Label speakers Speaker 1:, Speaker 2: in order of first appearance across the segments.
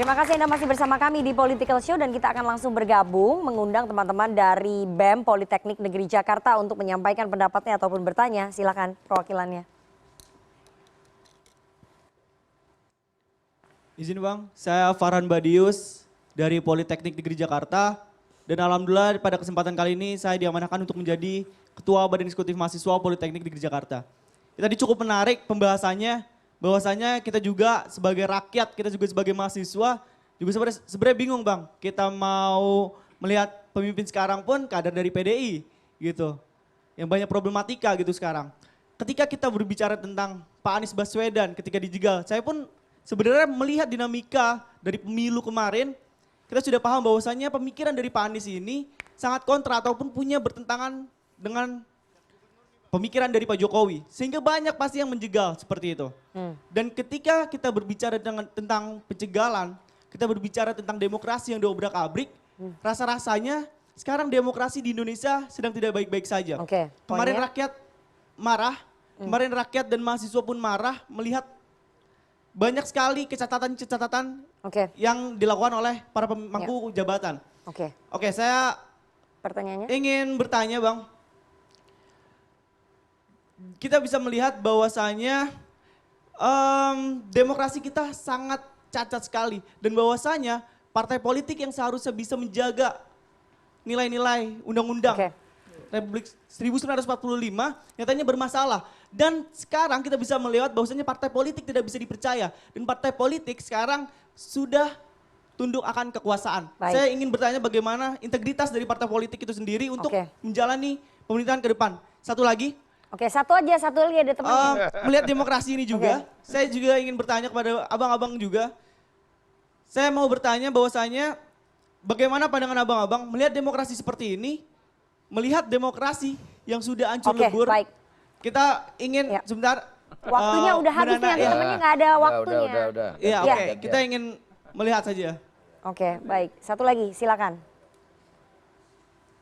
Speaker 1: Terima kasih Anda masih bersama kami di Political Show dan kita akan langsung bergabung mengundang teman-teman dari BEM Politeknik Negeri Jakarta untuk menyampaikan pendapatnya ataupun bertanya. Silakan perwakilannya.
Speaker 2: Izin Bang, saya Farhan Badius dari Politeknik Negeri Jakarta dan alhamdulillah pada kesempatan kali ini saya diamanahkan untuk menjadi Ketua Badan Eksekutif Mahasiswa Politeknik Negeri Jakarta. Tadi cukup menarik pembahasannya, bahwasanya kita juga sebagai rakyat, kita juga sebagai mahasiswa juga sebenarnya bingung Bang. Kita mau melihat pemimpin sekarang pun kader dari PDI gitu. Yang banyak problematika gitu sekarang. Ketika kita berbicara tentang Pak Anies Baswedan ketika dijegal, saya pun sebenarnya melihat dinamika dari pemilu kemarin, kita sudah paham bahwasannya pemikiran dari Pak Anies ini sangat kontra ataupun punya bertentangan dengan pemikiran dari Pak Jokowi. Sehingga banyak pasti yang menjegal seperti itu. Dan ketika kita berbicara tentang pencegalan, kita berbicara tentang demokrasi yang diobrak-abrik, rasa-rasanya sekarang demokrasi di Indonesia sedang tidak baik-baik saja. Kemarin rakyat marah, kemarin rakyat dan mahasiswa pun marah melihat banyak sekali catatan-catatan yang dilakukan oleh para pemangku jabatan. Oke, saya ingin bertanya Bang. Kita bisa melihat bahwasanya demokrasi kita sangat cacat sekali. Dan bahwasanya partai politik yang seharusnya bisa menjaga nilai-nilai undang-undang Republik 1945 nyatanya bermasalah. Dan sekarang kita bisa melihat bahwasanya partai politik tidak bisa dipercaya. Dan partai politik sekarang sudah tunduk akan kekuasaan. Saya ingin bertanya bagaimana integritas dari partai politik itu sendiri untuk menjalani pemerintahan ke depan. Satu lagi.
Speaker 1: Satu lagi ada temannya.
Speaker 2: Melihat demokrasi ini juga, saya juga ingin bertanya kepada abang-abang juga. Saya mau bertanya bahwasanya bagaimana pandangan abang-abang melihat demokrasi seperti ini, melihat demokrasi yang sudah hancur lebur. Kita ingin sebentar.
Speaker 1: Waktunya udah habis nih, temennya nggak ada waktunya.
Speaker 2: Iya, kita ingin melihat saja.
Speaker 1: Baik. Satu lagi, silakan.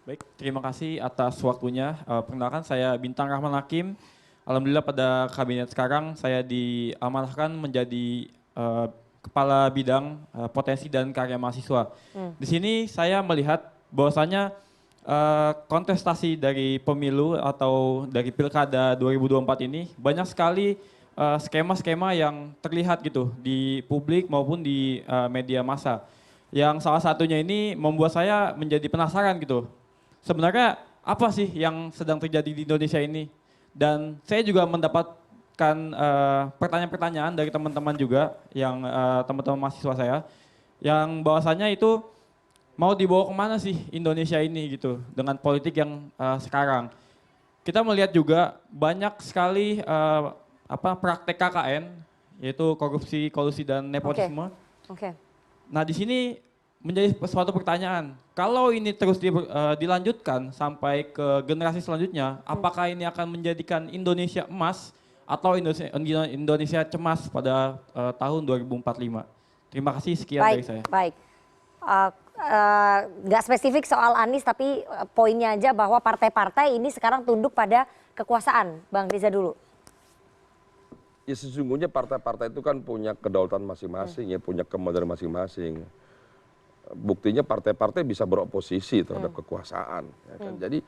Speaker 3: Baik, terima kasih atas waktunya. Perkenalkan saya Bintang Rahman Hakim. Alhamdulillah pada kabinet sekarang saya diamanahkan menjadi Kepala Bidang Potensi dan Karya Mahasiswa. Di sini saya melihat bahwasanya kontestasi dari pemilu atau dari Pilkada 2024 ini banyak sekali skema-skema yang terlihat gitu di publik maupun di media massa. Yang salah satunya ini membuat saya menjadi penasaran gitu. Sebenarnya apa sih yang sedang terjadi di Indonesia ini? Dan saya juga mendapatkan pertanyaan-pertanyaan dari teman-teman juga, yang teman-teman mahasiswa saya, yang bahwasanya itu mau dibawa kemana sih Indonesia ini gitu dengan politik yang sekarang. Kita melihat juga banyak sekali praktek KKN, yaitu korupsi, kolusi dan nepotisme. Nah di sini menjadi suatu pertanyaan, kalau ini terus dilanjutkan sampai ke generasi selanjutnya, apakah ini akan menjadikan Indonesia emas atau Indonesia cemas pada tahun 2045? Terima kasih, sekian dari saya.
Speaker 1: Baik. Nggak spesifik soal Anies, tapi poinnya aja bahwa partai-partai ini sekarang tunduk pada kekuasaan. Bang Riza dulu.
Speaker 4: Ya sesungguhnya partai-partai itu kan punya kedaulatan masing-masing, ya punya kemandirian masing-masing. Buktinya partai-partai bisa beroposisi terhadap kekuasaan. Ya kan? Jadi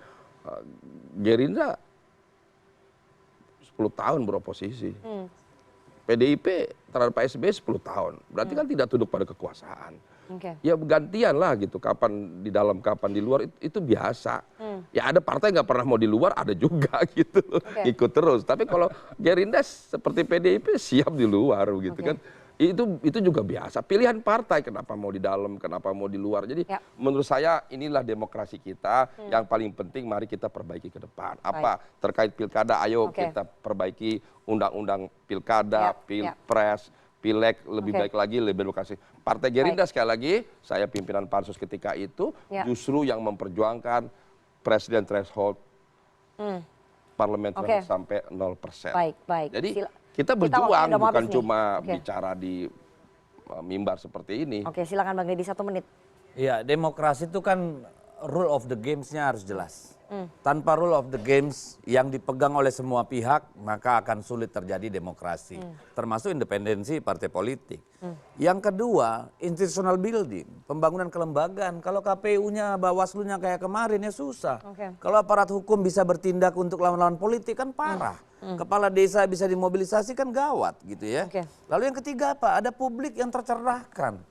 Speaker 4: Gerindra 10 tahun beroposisi. PDIP terhadap Pak SBY 10 tahun. Berarti kan tidak tunduk pada kekuasaan. Ya gantian lah gitu, kapan di dalam, kapan di luar, itu biasa. Ya ada partai nggak pernah mau di luar, ada juga gitu. Ikut terus. Tapi kalau Gerindra seperti PDIP siap di luar gitu kan. Itu juga biasa. Pilihan partai, kenapa mau di dalam, kenapa mau di luar. Jadi menurut saya inilah demokrasi kita. Yang paling penting mari kita perbaiki ke depan. Apa terkait pilkada, ayo kita perbaiki undang-undang pilkada, pilpres, pileg, lebih baik lagi, lebih demokrasi. Partai Gerindra sekali lagi, saya pimpinan pansus ketika itu justru yang memperjuangkan presiden threshold parlemen sampai 0%. Jadi kita berjuang, bukan cuma bicara di mimbar seperti ini.
Speaker 1: Silakan Bang Deddy, 1 menit.
Speaker 5: Iya, demokrasi itu kan rule of the games-nya harus jelas. Tanpa rule of the games yang dipegang oleh semua pihak, maka akan sulit terjadi demokrasi. Termasuk independensi partai politik. Yang kedua, institutional building, pembangunan kelembagaan. Kalau KPU-nya, Bawaslu-nya kayak kemarin ya susah. Kalau aparat hukum bisa bertindak untuk lawan-lawan politik kan parah. Kepala desa bisa dimobilisasi kan gawat gitu ya. Lalu yang ketiga apa? Ada publik yang tercerahkan.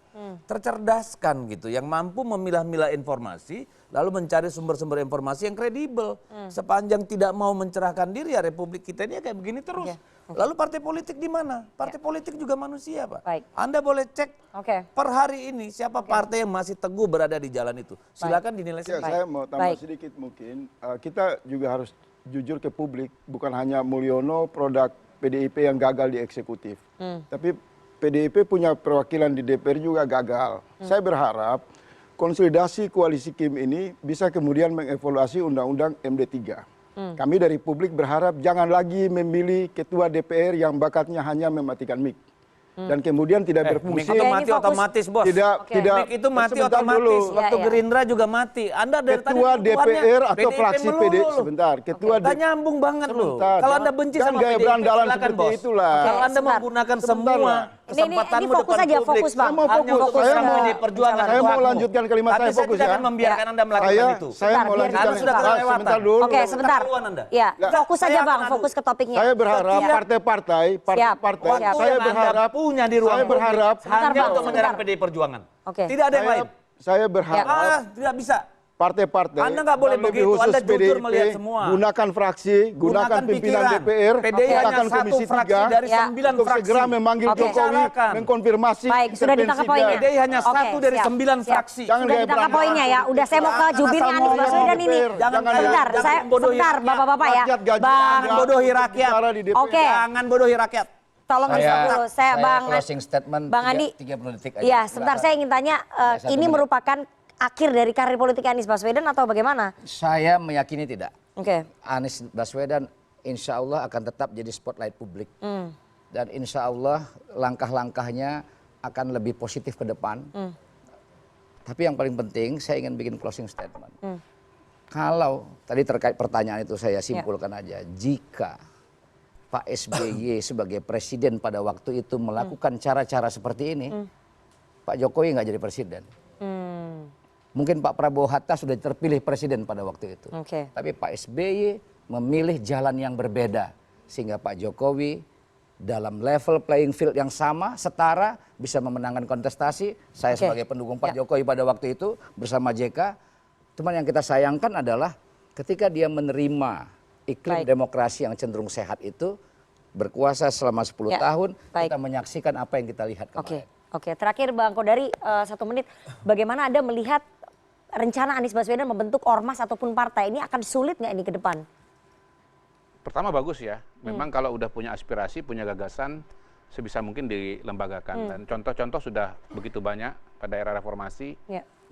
Speaker 5: Tercerdaskan gitu, yang mampu memilah-milah informasi lalu mencari sumber-sumber informasi yang kredibel. Sepanjang tidak mau mencerahkan diri ya Republik kita ini kayak begini terus. Lalu partai politik di mana? Partai politik juga manusia, Pak. Anda boleh cek per hari ini siapa partai yang masih teguh berada di jalan itu. Silakan dinilai sendiri.
Speaker 6: Saya mau tambah sedikit mungkin. Kita juga harus jujur ke publik, bukan hanya Mulyono produk PDIP yang gagal di eksekutif. Tapi PDIP punya perwakilan di DPR juga gagal. Saya berharap konsolidasi koalisi Kim ini bisa kemudian mengevaluasi undang-undang MD3. Kami dari publik berharap jangan lagi memilih ketua DPR yang bakatnya hanya mematikan mic. Dan kemudian tidak berfungsi.
Speaker 5: Mic itu mati otomatis, Bos.
Speaker 6: Tidak.
Speaker 5: Mic itu mati otomatis. Waktu Gerindra juga mati. Anda dari
Speaker 6: ketua
Speaker 5: tadi
Speaker 6: DPR atau fraksi PDIP sebentar. Ketua
Speaker 5: Kita nyambung banget loh. Kalau Anda benci sama
Speaker 6: gaya
Speaker 5: PDIP,
Speaker 6: berandalan
Speaker 5: silakan,
Speaker 6: seperti
Speaker 5: Bos.
Speaker 6: itulah.
Speaker 5: Kalau Anda menggunakan semua kesempatanmu
Speaker 1: ini fokus
Speaker 5: depan
Speaker 1: aja,
Speaker 5: publik.
Speaker 1: fokus, Bang.
Speaker 6: Saya mau fokus.
Speaker 5: Saya
Speaker 6: Saya
Speaker 5: mau perjuangan.
Speaker 6: Saya mau lanjutkan kalimat saya, fokus
Speaker 5: Saya tidak
Speaker 6: ya.
Speaker 5: akan membiarkan Anda melakukan itu.
Speaker 6: Saya mau
Speaker 1: Sebentar,
Speaker 6: lanjutkan.
Speaker 5: Anda sudah kelewatan.
Speaker 6: Sebentar dulu.
Speaker 1: Oke, sebentar.
Speaker 5: Keterlaluan Anda.
Speaker 1: Ya,
Speaker 6: Nggak.
Speaker 1: fokus saja Bang, fokus ke topiknya.
Speaker 6: Saya berharap partai-partai,
Speaker 1: Siap.
Speaker 6: saya berharap
Speaker 5: punya di ruang
Speaker 6: saya berharap
Speaker 1: Sebentar,
Speaker 5: hanya
Speaker 1: Bang,
Speaker 5: untuk menyerang
Speaker 1: sebentar.
Speaker 5: PDI Perjuangan.
Speaker 1: Oke.
Speaker 5: Tidak ada yang lain.
Speaker 6: saya berharap
Speaker 5: Tidak bisa.
Speaker 6: partai-partai
Speaker 5: Anda nggak boleh
Speaker 6: dan lebih
Speaker 5: begitu,
Speaker 6: khusus
Speaker 5: Anda jujur
Speaker 6: PDIP,
Speaker 5: melihat semua.
Speaker 6: gunakan fraksi, gunakan pimpinan
Speaker 5: pikiran.
Speaker 6: DPR,
Speaker 5: PDI hanya
Speaker 6: gunakan
Speaker 5: satu
Speaker 6: Komisi
Speaker 5: fraksi
Speaker 6: 3
Speaker 5: dari
Speaker 1: Ya.
Speaker 5: 9
Speaker 6: untuk
Speaker 5: fraksi.
Speaker 6: segera memanggil
Speaker 1: Oke.
Speaker 6: Jokowi,
Speaker 5: Bicarakan.
Speaker 6: mengkonfirmasi
Speaker 1: Baik, sudah ditangkap
Speaker 6: intervensinya.
Speaker 1: poinnya.
Speaker 5: PDI hanya
Speaker 1: Oke,
Speaker 5: satu dari
Speaker 1: siap.
Speaker 5: 9
Speaker 1: Siap.
Speaker 5: fraksi.
Speaker 6: Jangan
Speaker 1: Sudah
Speaker 6: gaya
Speaker 1: ditangkap
Speaker 6: berandalan.
Speaker 1: poinnya ya. Udah saya mau ke jubirnya Anies Baswedan ini. Sebentar, saya sebentar Bapak-bapak ya.
Speaker 6: Rakyat gaji
Speaker 1: Bang,
Speaker 6: rakyat,
Speaker 5: bodohi rakyat.
Speaker 6: bicara di DPR.
Speaker 1: Oke.
Speaker 5: Jangan bodohi rakyat.
Speaker 1: tolong di-stop dulu. Saya Bang
Speaker 7: closing statement
Speaker 1: Bang Andi.
Speaker 7: 30 detik aja.
Speaker 1: Iya, sebentar saya ingin tanya ini merupakan akhir dari karir politik Anies Baswedan atau bagaimana?
Speaker 7: Saya meyakini tidak.
Speaker 1: Oke.
Speaker 7: Anies Baswedan insya Allah akan tetap jadi spotlight publik. Dan insya Allah langkah-langkahnya akan lebih positif ke depan. Tapi yang paling penting saya ingin bikin closing statement. Kalau tadi terkait pertanyaan itu saya simpulkan aja. Jika Pak SBY sebagai presiden pada waktu itu melakukan cara-cara seperti ini, Pak Jokowi nggak jadi presiden. Mungkin Pak Prabowo Hatta sudah terpilih presiden pada waktu itu. Tapi Pak SBY memilih jalan yang berbeda. Sehingga Pak Jokowi dalam level playing field yang sama, setara, bisa memenangkan kontestasi. Saya sebagai pendukung Pak Jokowi pada waktu itu bersama JK. Cuman yang kita sayangkan adalah ketika dia menerima iklim demokrasi yang cenderung sehat itu, berkuasa selama 10 tahun, kita menyaksikan apa yang kita lihat kemarin.
Speaker 1: Oke, terakhir Bang Kodari 1 menit. Bagaimana Anda melihat rencana Anies Baswedan membentuk ormas ataupun partai ini akan sulit nggak ini ke depan?
Speaker 8: Pertama bagus ya, memang kalau udah punya aspirasi, punya gagasan, sebisa mungkin dilembagakan. Dan contoh-contoh sudah begitu banyak pada era reformasi,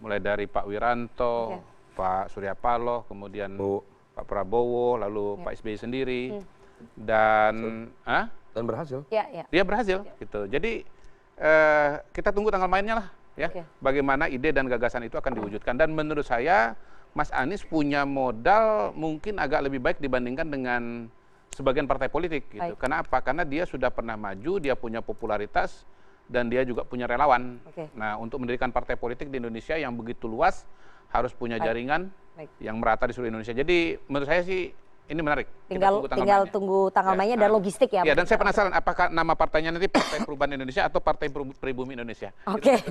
Speaker 8: mulai dari Pak Wiranto, Pak Surya Paloh, kemudian Pak Prabowo, lalu Pak SBY sendiri, dan
Speaker 4: berhasil.
Speaker 8: Dia berhasil, gitu. Jadi kita tunggu tanggal mainnya lah, ya. Bagaimana ide dan gagasan itu akan diwujudkan. Dan menurut saya, Mas Anies punya modal mungkin agak lebih baik dibandingkan dengan sebagian partai politik, gitu. Kenapa? Karena dia sudah pernah maju, dia punya popularitas, dan dia juga punya relawan. Nah, untuk mendirikan partai politik di Indonesia yang begitu luas, harus punya jaringan yang merata di seluruh Indonesia. Jadi menurut saya sih ini menarik.
Speaker 1: Tinggal tunggu tanggal mainnya dan logistik ya.
Speaker 8: Ya, dan saya penasaran apakah nama partainya nanti Partai Perubahan Indonesia atau Partai Pribumi Indonesia.
Speaker 1: Oke,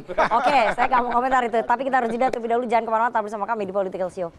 Speaker 1: saya nggak mau komentar itu. Tapi kita harus jeda terlebih dahulu. Jangan kemana-mana, tetap bersama kami di Political Show.